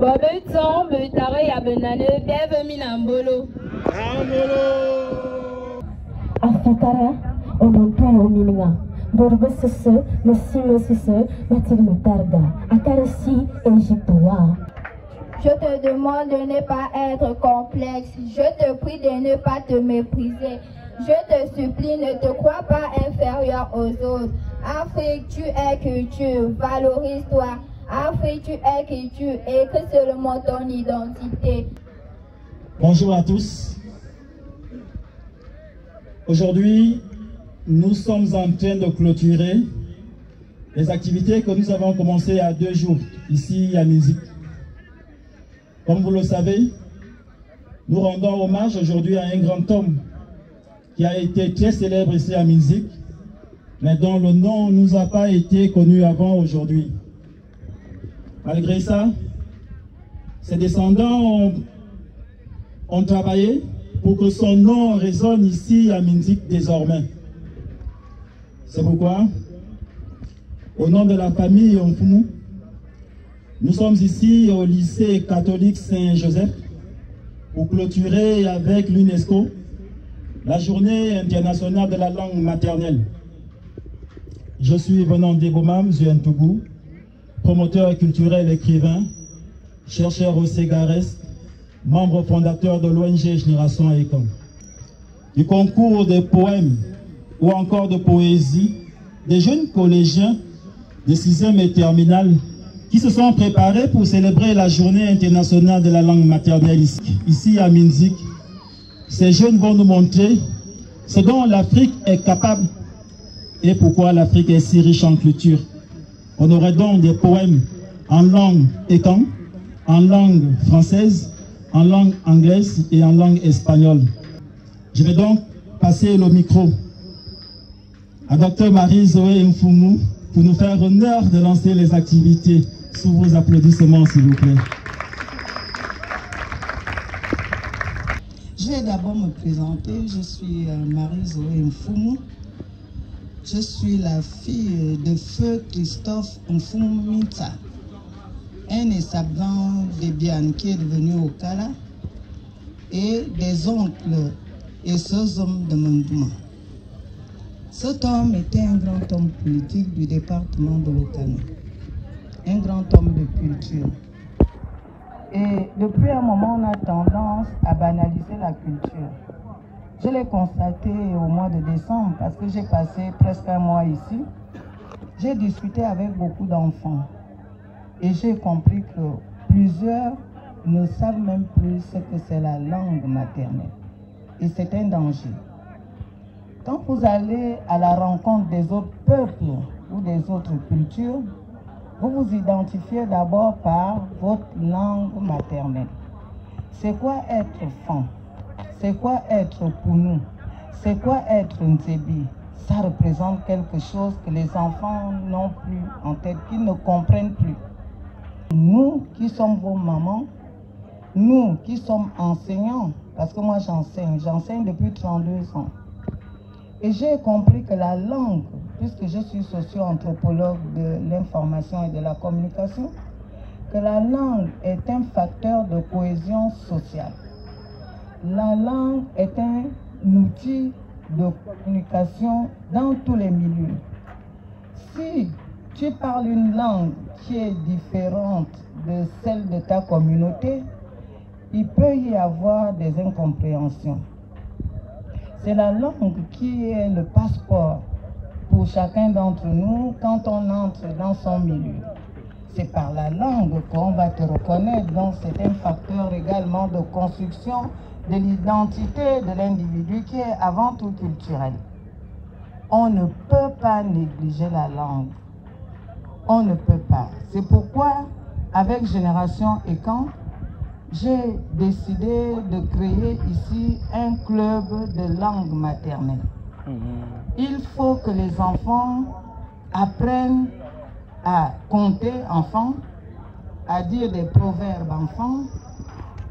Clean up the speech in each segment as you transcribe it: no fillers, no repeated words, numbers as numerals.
Bobeton, Betare Yabenane, bienvenue Nambolo. Afrikara, on entend au Milinga. Borbe Sisse, le Sime Sisse, Mathilde Targa, Akarasi et Jitoa. Je te demande de ne pas être complexe. Je te prie de ne pas te mépriser. Je te supplie, ne te crois pas inférieur aux autres. Afrique, tu es culture. Valorise-toi. Afrique, tu es culture. Écris seulement ton identité. Bonjour à tous. Aujourd'hui, nous sommes en train de clôturer les activités que nous avons commencées il y a 2 jours ici à Minzik. Comme vous le savez, nous rendons hommage aujourd'hui à un grand homme qui a été très célèbre ici à Minzik, mais dont le nom ne nous a pas été connu avant aujourd'hui. Malgré ça, ses descendants ont travaillé pour que son nom résonne ici à Minzik désormais. C'est pourquoi, au nom de la famille Onfumu, nous sommes ici au lycée catholique Saint-Joseph pour clôturer avec l'UNESCO la journée internationale de la langue maternelle. Je suis Venant Debomam Zuentougou, promoteur culturel, écrivain, chercheur au CEGARES, membre fondateur de l'ONG Génération Ekan. Du concours de poèmes ou encore de poésie, des jeunes collégiens de 6e et terminale qui se sont préparés pour célébrer la journée internationale de la langue maternelle ici à Minzik. Ces jeunes vont nous montrer ce dont l'Afrique est capable et pourquoi l'Afrique est si riche en culture. On aurait donc des poèmes en langue Ekan, en langue française, en langue anglaise et en langue espagnole. Je vais donc passer le micro à Dr Marie-Zoé Mfumu pour nous faire honneur de lancer les activités. Sous vos applaudissements, s'il vous plaît. Je vais d'abord me présenter. Je suis Marie-Zoé Mfumu. Je suis la fille de feu Christophe Mfumu Mita, un essablon de Bian qui est devenu Okala, et des oncles et sœurs-hommes de Mandouma. Cet homme était un grand homme politique du département de l'Okana, un grand homme de culture. Et depuis un moment, on a tendance à banaliser la culture. Je l'ai constaté au mois de décembre parce que j'ai passé presque un mois ici. J'ai discuté avec beaucoup d'enfants et j'ai compris que plusieurs ne savent même plus ce que c'est la langue maternelle. Et c'est un danger. Quand vous allez à la rencontre des autres peuples ou des autres cultures, vous vous identifiez d'abord par votre langue maternelle. C'est quoi être fan? C'est quoi être Pounou? C'est quoi être Ntsebi? Ça représente quelque chose que les enfants n'ont plus en tête, qu'ils ne comprennent plus. Nous qui sommes vos mamans, nous qui sommes enseignants, parce que moi j'enseigne depuis 32 ans. Et j'ai compris que la langue, puisque je suis socio-anthropologue de l'information et de la communication, que la langue est un facteur de cohésion sociale. La langue est un outil de communication dans tous les milieux. Si tu parles une langue qui est différente de celle de ta communauté, il peut y avoir des incompréhensions. C'est la langue qui est le passeport pour chacun d'entre nous quand on entre dans son milieu. C'est par la langue qu'on va te reconnaître, donc c'est un facteur également de construction de l'identité de l'individu qui est avant tout culturel. On ne peut pas négliger la langue. On ne peut pas. C'est pourquoi, avec Génération Ekan, j'ai décidé de créer ici un club de langue maternelle. Il faut que les enfants apprennent à compter enfants, à dire des proverbes enfants,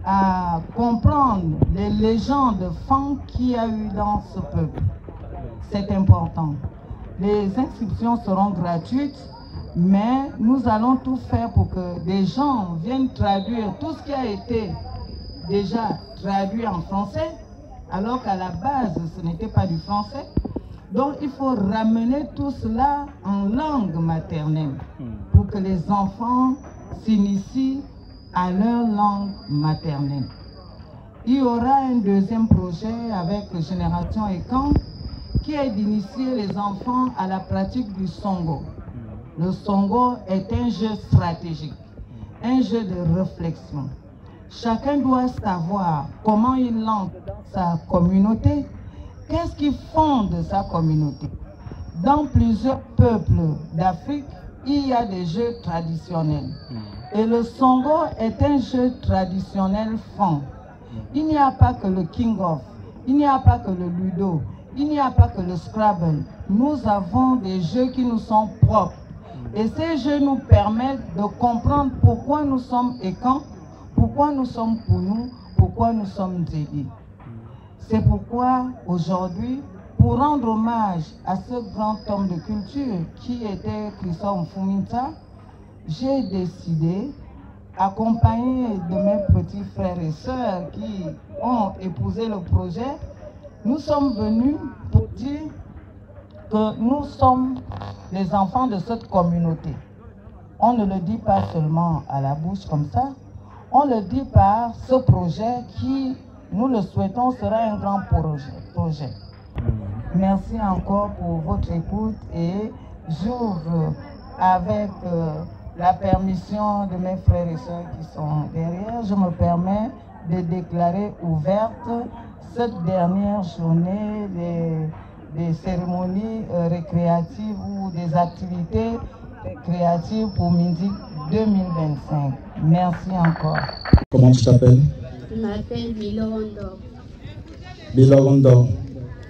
à comprendre les légendes fan qu'il y a eu dans ce peuple. C'est important. Les inscriptions seront gratuites, Mais nous allons tout faire pour que des gens viennent traduire tout ce qui a été déjà traduit en français, alors qu'à la base, ce n'était pas du français. Donc, il faut ramener tout cela en langue maternelle pour que les enfants s'initient à leur langue maternelle. Il y aura un deuxième projet avec Génération Ekan qui est d'initier les enfants à la pratique du Songo. Le Songo est un jeu stratégique, un jeu de réflexion. Chacun doit savoir comment il lance sa communauté, qu'est-ce qui fonde sa communauté. Dans plusieurs peuples d'Afrique, il y a des jeux traditionnels. Et le Songo est un jeu traditionnel fond. Il n'y a pas que le King of, il n'y a pas que le Ludo, il n'y a pas que le Scrabble. Nous avons des jeux qui nous sont propres. Et ces jeux nous permettent de comprendre pourquoi nous sommes Ekan, pourquoi nous sommes Pounou, pourquoi nous sommes Zédi. C'est pourquoi aujourd'hui, pour rendre hommage à ce grand homme de culture qui était Christophe Mfumita, j'ai décidé, accompagné de mes petits frères et sœurs qui ont épousé le projet, nous sommes venus pour dire que nous sommes les enfants de cette communauté. On ne le dit pas seulement à la bouche comme ça, on le dit par ce projet qui, nous le souhaitons, sera un grand projet. Merci encore pour votre écoute et j'ouvre avec la permission de mes frères et sœurs qui sont derrière. Je me permets de déclarer ouverte cette dernière journée des cérémonies récréatives ou des activités créatives pour Musique 2025. Merci encore. Comment tu t'appelles? Je m'appelle Bilogondo. Bilogondo.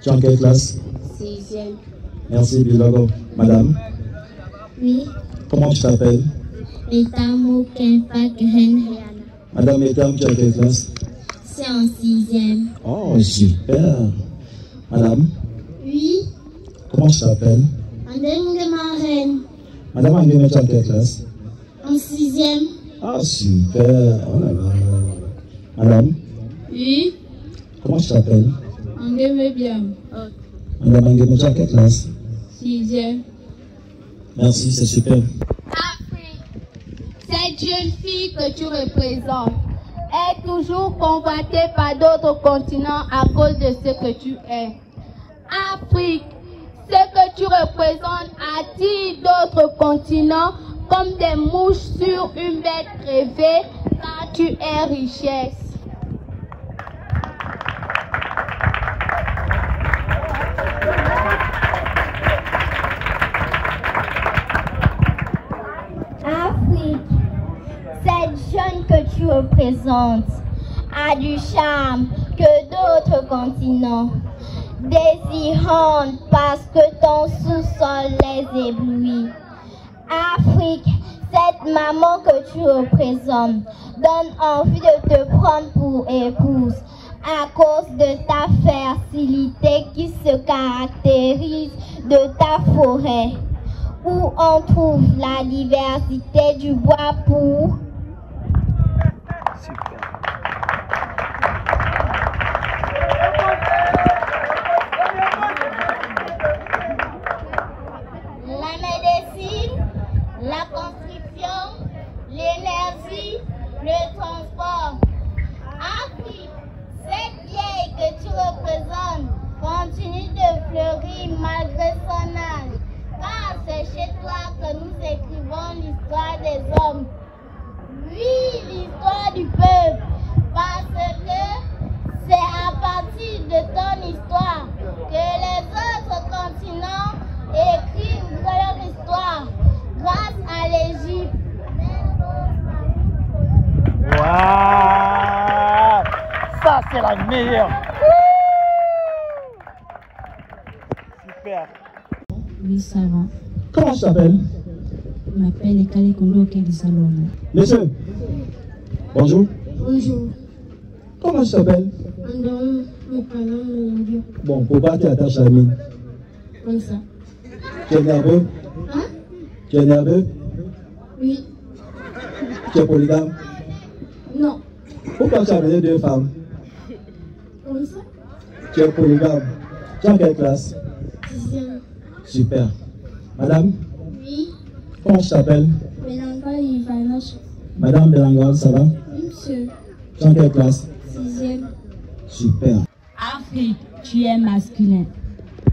Tu es en quelle classe? 6e. Merci Bilogo. Madame? Oui. Comment tu t'appelles? Metamu Kenfa Kenriana. Madame Etam, tu es en quelle classe? C'est en 6e. Oh, super. Madame? Oui. Comment tu t'appelles? Andenge Marraine. Madame Angeme, tu es en quelle classe? En 6e. Ah, super. Oh là là. Madame? Oui. Comment tu t'appelles? Angeme bien. Madame Angeme, tu es en quelle classe? 6e. Merci, c'est super. Afrique, cette jeune fille que tu représentes est toujours convoitée par d'autres continents à cause de ce que tu es. Afrique, ce que tu représentes attire d'autres continents comme des mouches sur une bête crevée car tu es richesse. Afrique, cette jeune que tu représentes a du charme que d'autres continents, désirante parce que ton sous-sol les éblouit. Afrique, cette maman que tu représentes donne envie de te prendre pour épouse à cause de ta fertilité qui se caractérise de ta forêt, où on trouve la diversité du bois pour la médecine, la construction, l'énergie, le transport. Afrique, cette vieille que tu représentes continue de fleurir malgré son âge. Car c'est chez toi que nous écrivons l'histoire des hommes. Oui, l'histoire du peuple. Parce que c'est à partir de ton histoire que les autres continents écrivent leur histoire grâce à l'Égypte. Waouh! Ça, c'est la meilleure! Super! Oui, ça va. Comment tu t'appelles? Je m'appelle Ekale Kondo Kelisalome. Monsieur. Bonjour. Bonjour. Comment tu t'appelles? Andong Mukala Moulandio. Bon, pourquoi tu attaches la mine? Comme ça. Tu es nerveux? Hein? Tu es nerveux? Oui. Tu es polygame? Non. Pourquoi tu as amené 2 femmes? Comme ça? Tu es polygame. Tu es en quelle classe? 6e. Super. Madame, Oui. comment tu t'appelles? Belanga Ivanoche. Madame Belanga, ça va? Oui, monsieur. Tu es en quelle classe? 6e. Super. Afrique, tu es masculin.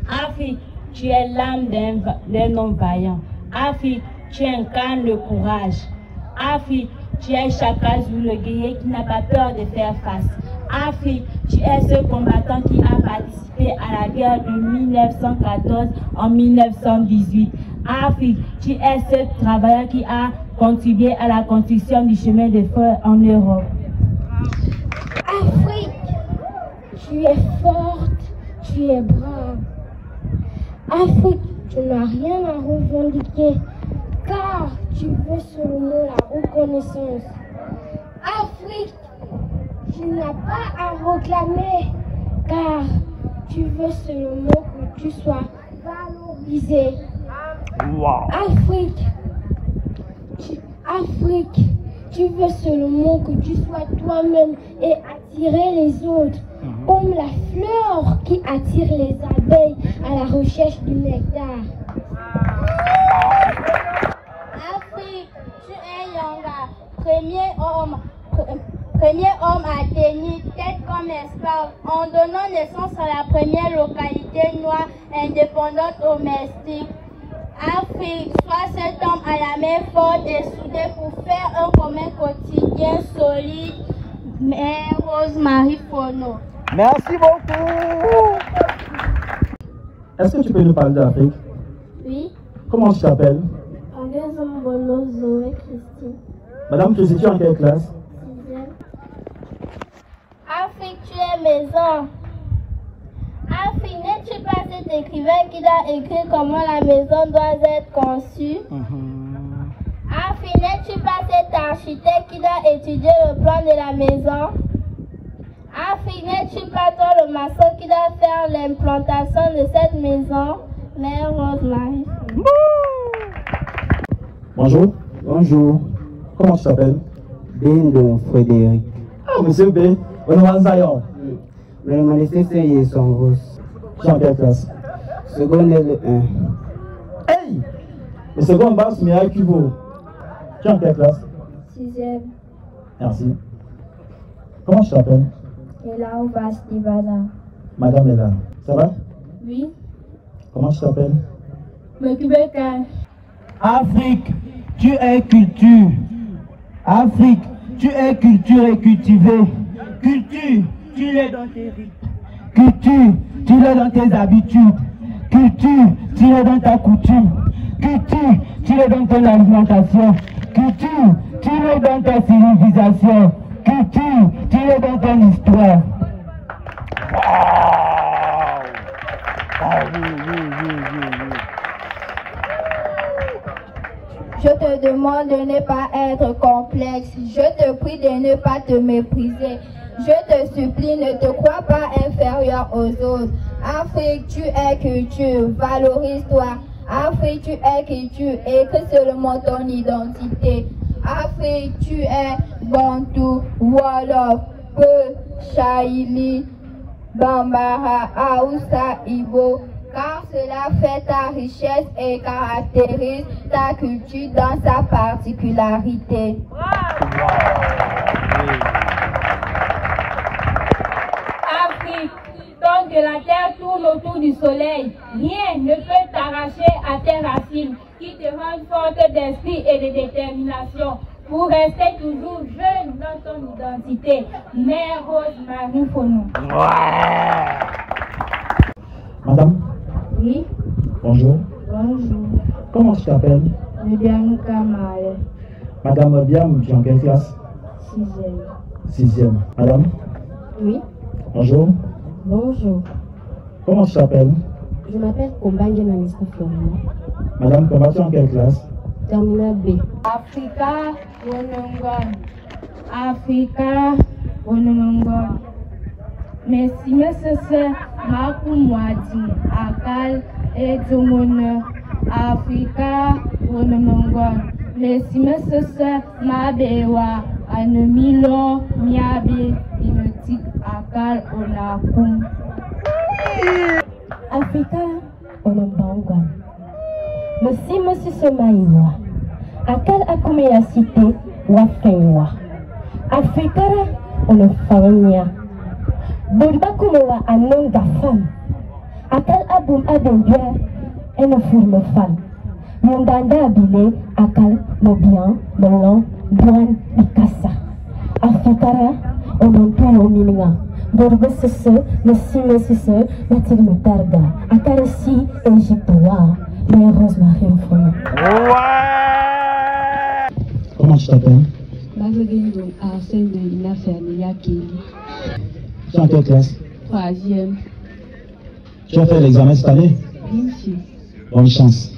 Afrique, tu es l'âme d'un homme vaillant. Afrique, tu incarnes le courage. Afrique, tu es Chaka Zulu, le guerrier qui n'a pas peur de faire face. Afrique, tu es ce combattant qui a participé à la guerre de 1914 en 1918. Afrique, tu es ce travailleur qui a contribué à la construction du chemin de fer en Europe. Afrique, tu es forte, tu es brave. Afrique, tu n'as rien à revendiquer, car tu veux seulement la reconnaissance. Afrique, tu n'as pas à réclamer, car tu veux seulement que tu sois valorisé. Wow. Afrique, tu veux seulement que tu sois toi-même et attirer les autres, comme la fleur qui attire les abeilles à la recherche du nectar. Afrique, tu es Yanga, premier homme à tenir tête comme esclave, en donnant naissance à la première localité noire indépendante au Mexique. Afrique, sois cet homme à la main forte et soudée pour faire un commun quotidien solide. Mère Rose-Marie Fono. Merci beaucoup. Est-ce que tu peux nous parler d'Afrique? Oui. Comment tu t'appelles? Agazambono Zoé Christine. Madame, tu es en quelle classe? 6e. Afrique, tu es maison. Afrique, n'es-tu pas cet écrivain qui a écrit comment la maison doit être conçue? Afrique, n'es-tu pas cet architecte qui a étudié le plan de la maison? Afrique, n'es-tu pas toi le maçon qui doit faire l'implantation de cette maison? Mère Rose-Marie. Bonjour. Bonjour, Comment tu t'appelles? Bendo Frédéric. Ah, monsieur B. Honorable Zayon. Le manifeste est son rose. Tu es en quelle classe? Secondaire 1. Hey! Le second basse, mais à Cubo. Tu es en quelle classe? 6e. Merci. Comment tu t'appelles? Et là où va Stivana? Madame est là. Ça va? Oui. Comment tu t'appelles? Mekubeka. Afrique, tu es culture. Afrique, tu es culture et cultivée. Culture, tu l'es dans tes rites. Culture, tu l'es dans tes habitudes. Culture, tu l'es dans ta coutume. Culture, tu l'es dans ton alimentation. Culture, tu l'es dans ta civilisation. Culture, tu l'es dans ton histoire. Ah oui, oui, oui, oui, oui. Je te demande de ne pas être complexe. Je te prie de ne pas te mépriser. Je te supplie, ne te crois pas inférieur aux autres. Afrique, tu es culture, valorise-toi. Afrique, tu es culture, écris seulement ton identité. Afrique, tu es Bantou, Wolof, Peu, Chaili, Bambara, Aoussa, Ibo, car cela fait ta richesse et caractérise ta culture dans sa particularité. Afrique, tant que la terre tourne autour du soleil, rien ne peut t'arracher à tes racines, qui te rendent forte d'esprit et de détermination, pour rester toujours jeune dans ton identité. Mère Rose-Marie Fono. Madame? Oui, Bonjour. bonjour. Comment tu t'appelles? Mediano Kamale, Madame Obiam, tu es en quelle classe? 6e. 6e. Madame? Oui, Bonjour. bonjour. Comment tu t'appelles? Je m'appelle Kombange Nanista Florina. Madame, comment tu es en quelle classe? Terminal B. Africa, Wonongon. Africa, Wonongon. Merci, monsieur, Makumwadi, Akal et Dumona. Africa, Wonongon. Merci, monsieur, ma bewa, anemilo, miabe, inuti, akal, onakum. Afrika, onombangwan. Merci, monsieur Semaïwa. Akal akume la cité, wafenwa. Afrika, onofanya. Burba kumewa anonga femme. Akal abum adenduer, enofourme femme. Monganda abile, akal, mobian, molon, douane, bikasa. Afrikara, onontu omininga. Burba sese, mesime sese, matil metarga. Akal si, Égyptois, mais Rosemary Mfono. Comment tu t'appelles? Magagendo Arsène de Lina Fermilia Kelly. Tu es en quelle classe? 3e. Tu as fait l'examen cette année? Bien sûr. Bonne chance.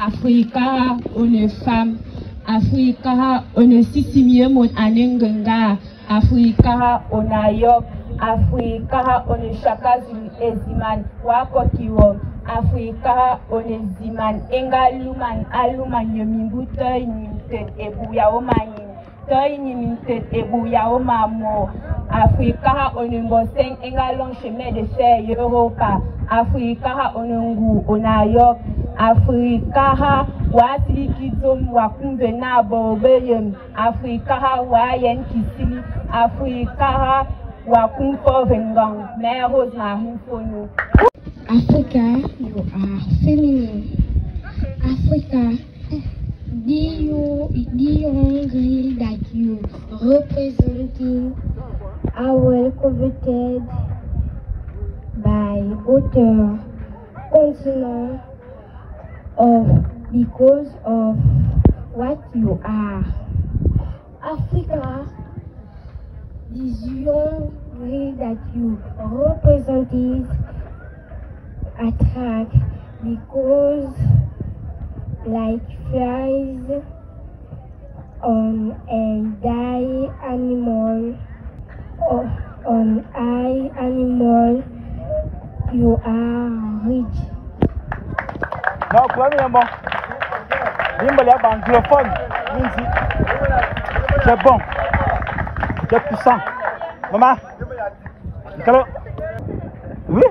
Afrika, on est femme. Afrika, on est sisimieux mon anengenga. Afrika, on a yok. Afrika, on est chakazul eziman. Wako kiwo. Afrika, on est ziman. Engaluman, aluman, yomimbu, toy, nimtet, ebuya, omayin. Toy, nimtet, ebuya, omamo. Afrika, on est bossing, engalon, chemin de fer, Europa. Afrika, on est ngou, on a yok. Afrika, watli kizom, wakumvena, bobeyem. Afrika, wayen kisili. Afrika, wakumpo vengang. Mère Rosemary Mfono. Africa, you are feminine. Africa, do you agree that you representing our coveted by author continent of because of what you are? Africa, do you agree that you represented attract because like flies on a die animal or on eye animal, you are rich. Non, premièrement, l'imbolé anglophone, c'est bon, c'est puissant. Maman, oui?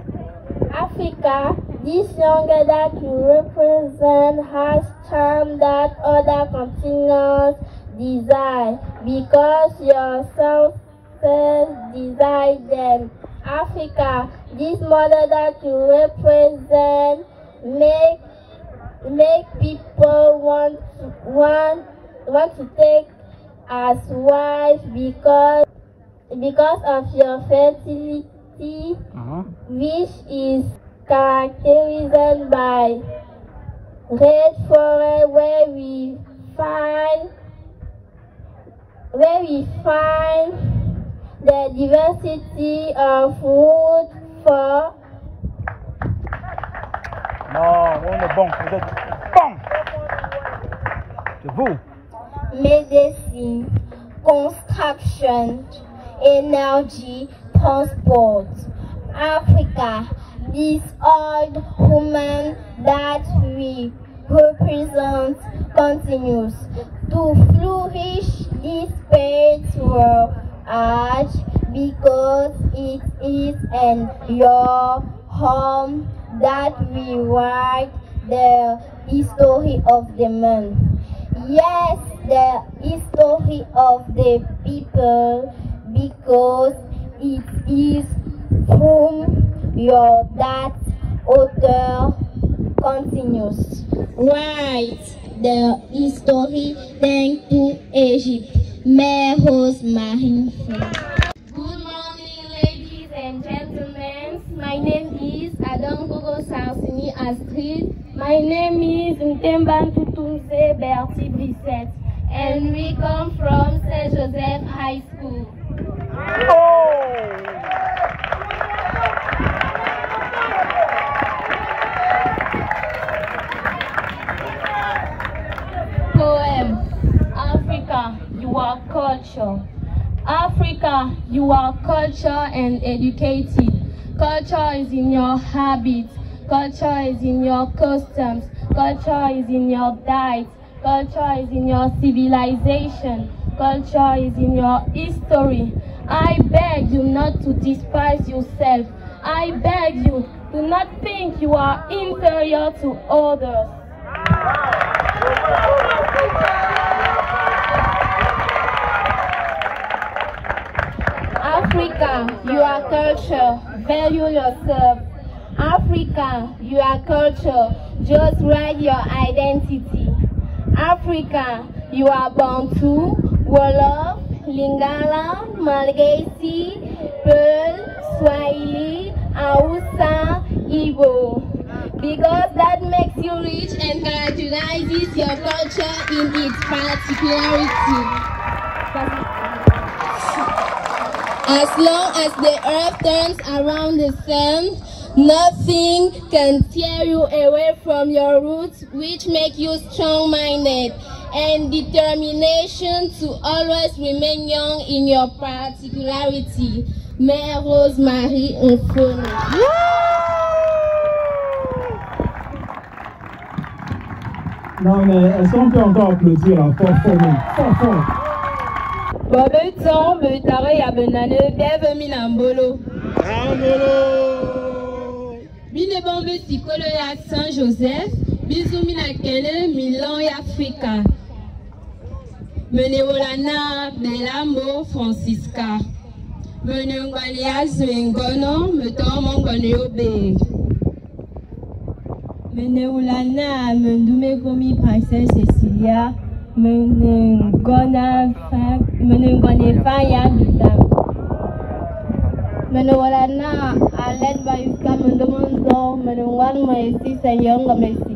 Africa, this younger that you represent has charm that other continents desire because yourself desire them. Africa, this mother that you represent make people want to take as wife because of your fertility. Which is characterized by red forest where we find the diversity of wood for non, on est bon, vous êtes bon. C'est vous. Medicine, construction, energy, transport. Africa, this old woman that we represent continues to flourish this space world art because it is in your home that we write the history of the man. Yes, the history of the people because it is from your that author continues. Write the history thanks to Egypt. Mère Rosemary Mfono. Good morning, ladies and gentlemen. My name is Adam Gogo Sarsini Astrid. My name is Ntemban Tutunze Bertie Brissette. And we come from St. Joseph High School. Poem. Africa, you are culture. Africa, you are culture and educated. Culture is in your habits. Culture is in your customs. Culture is in your diet. Culture is in your civilization. Culture is in your history. I beg you not to despise yourself. I beg you, do not think you are inferior to others. Africa, you are culture. Value yourself. Africa, you are culture. Just write your identity. Africa, you are Bantu, Wolof, Lingala, Malagasy, Pearl, Swahili, Hausa, Igbo. Because that makes you rich and characterizes your culture in its particularity. As long as the earth turns around the sun, nothing can tear you away from your roots, which make you strong-minded and determination to always remain young in your particularity. Mère Rose-Marie Mfono. Non mais est-ce qu'on peut encore applaudir là, fort, fort. Bobe ton, betare ya benane, bienvenue Nambolo. Nambolo. Mine bombe sikolo ya Saint-Joseph, bisou mina kene, Milan ya Afrika. Mene wolana, Belambo, Francisca. Mene ngwani ya Zwengono, meton mongone obe. Mene wolana, mendume komi Princesse Cecilia. Menengone faya bidam. Menewalana alet bayuska mendomonzo menengwan maesi sayonga mesi.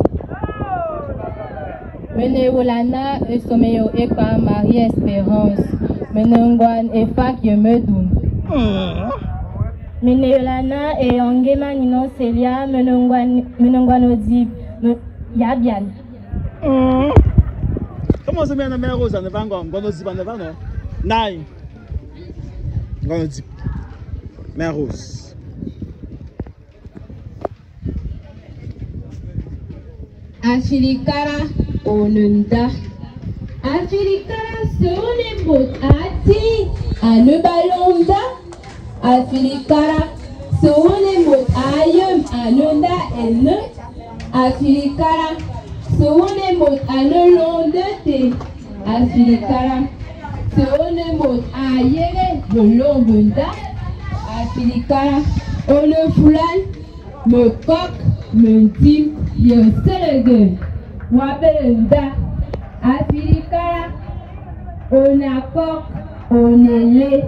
Menewalana esomeyo ekwa Marie Espérance. Menengwan efak yemedun. Menewalana eyongema nino Celia menengwan odib yabian. Comment ça mène Mère Rose en avant en avant non? Nai. Mère Rose. Afilikara onunda. Afilikara sone bot ati anubalonda. Afilikara sone bot ayem anunda enne. Afilikara sone bot anulonde te. Afilikara sone bot ayere bolonda. Afilikara one fulan me kok me tim yo serege wabelenda. Afilikara on a kok on est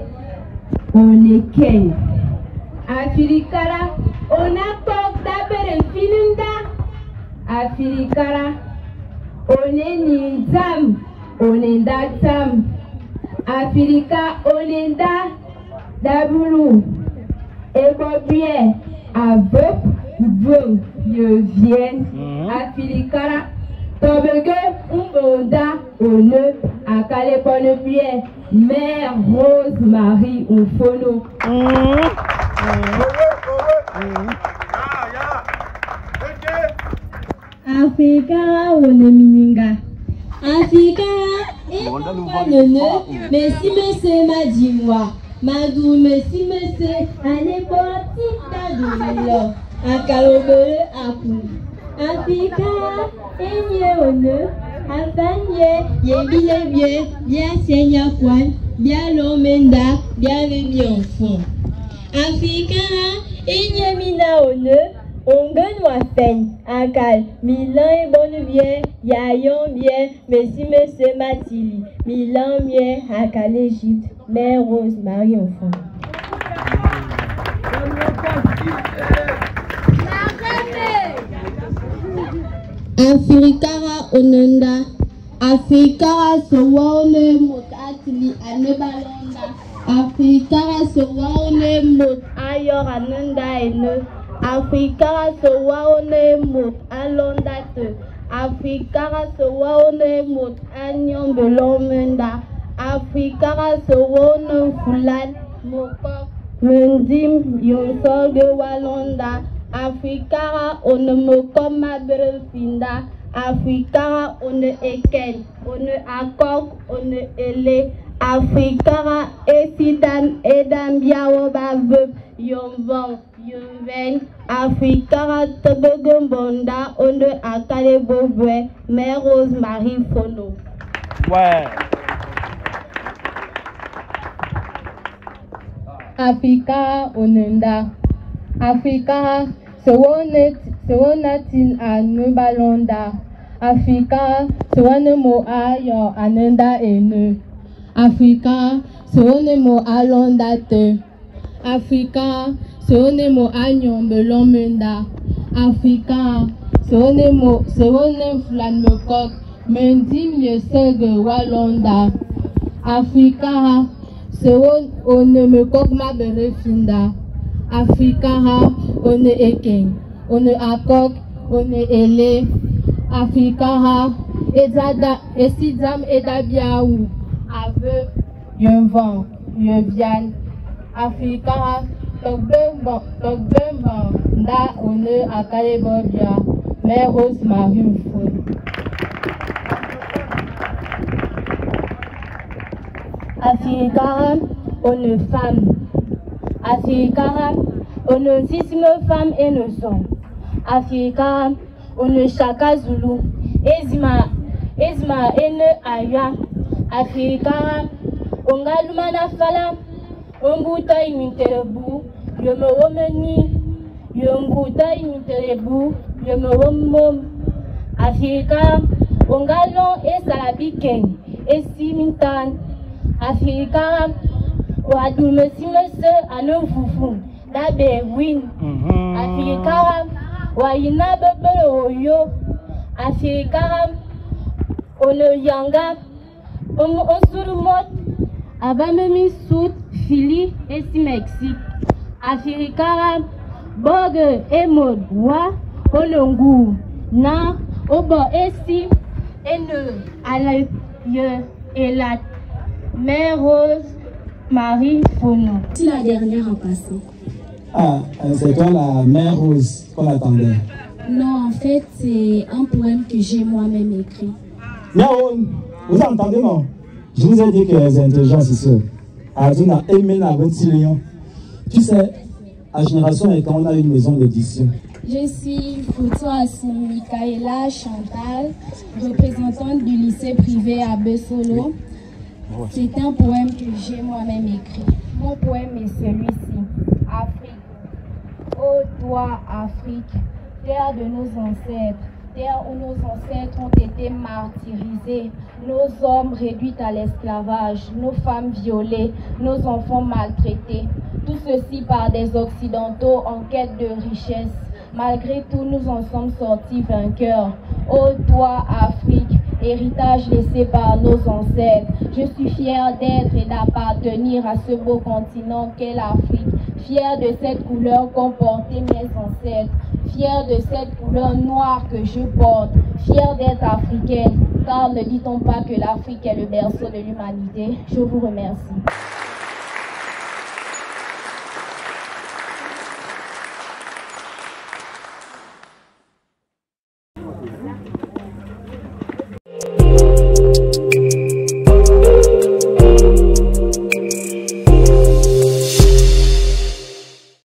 on est ken. Afilikara on a kok dabere filinda. Afilikara on est nizam on est datam. Afilika on est da dabulu. Ekobie avec vous je viens. Afilikara tobege umbonda one akale ponebie Mère Rose-Marie Mfono. Afrika one mininga. Afrika merci monsieur Madimwa. Madou merci monsieur aneboti tadulo akalobele aku. Afrika enye one afanye yebile bien seigneur kwan bien lomenda bien le bien enfant. Afrika enye mina one ongen wa fen akal Milan et bonne bien yayon bien merci monsieur Matili Milan bien akal Égypte Mère Rose-Marie enfant. Afrikara onenda Afrikara sowane mot atili anebalonda Afrikara sowane mot ayor anenda ene Afrikara sowane mot alonda te Afrikara sowane mot anyon belomenda Afrikara sowane fulan mokok mendim yonsol de walonda Afrikara onemoko mabere finda Afrikara on eken, on akok, on ele. Afrikara edam biawo baveup, yomvan, yomven. Afrikara tobegombonda, on akale bobwe, Mère Rose-Marie Fono. Ouais. Afrikara onenda. Afrikara sewonatin anubalonda. Afrikara sewonemo ayo anenda ene. Afrikara sewonemo alonda te. Afrikara sewonemo anyombelomenda. Afrikara sewonem flanmekok mendim yesege walonda. Afrikara sewon onemekok maberefinda. Afrikara one eken, one akok, one ele. Afrikara esidam edabiaou, aveu, yonvan, yonvian. Afrikara tokbemban da one akalebobia, Mère Rose-Marie Fono. Afrikara one femme. Afrikara, on ne sisme femme et ne son. Afrikara, on ne chaka zulu. Ezma ene aya. Afrikara, on galumana fala. On bouta imiterebu. Je me remeni. Je bouta imiterebu. Je me remom. Afrikara, on galon et salabiken. Et simintan. Afrikara, Wadou monsieur anu fufu dabe win. Afrikara wayina bebe oyo. Afrikara ono yanga on surmot abamemi sout fili esi Mexique. Afrikara bogue emod wa onongu na obo esi ene ala ye elat Mère Rose-Marie Fono. C'est la dernière à passer. Ah, c'est toi la Mère Rose qu'on attendait. Non, en fait, c'est un poème que j'ai moi-même écrit. Mère, vous entendez, non? Je vous ai dit que les intelligences ici, on a aimé la 26 lions. Tu sais, à Génération et quand on a une maison d'édition. Je suis Foutoassou Michaela Chantal, représentante du lycée privé à Bessolo. C'est un poème que j'ai moi-même écrit. Mon poème est celui-ci. Afrique. Ô toi, Afrique, terre de nos ancêtres, terre où nos ancêtres ont été martyrisés, nos hommes réduits à l'esclavage, nos femmes violées, nos enfants maltraités. Tout ceci par des Occidentaux en quête de richesse. Malgré tout, nous en sommes sortis vainqueurs. Ô toi, Afrique, héritage laissé par nos ancêtres. Je suis fière d'être et d'appartenir à ce beau continent qu'est l'Afrique. Fière de cette couleur qu'ont porté mes ancêtres. Fière de cette couleur noire que je porte. Fière d'être africaine. Car ne dit-on pas que l'Afrique est le berceau de l'humanité? Je vous remercie.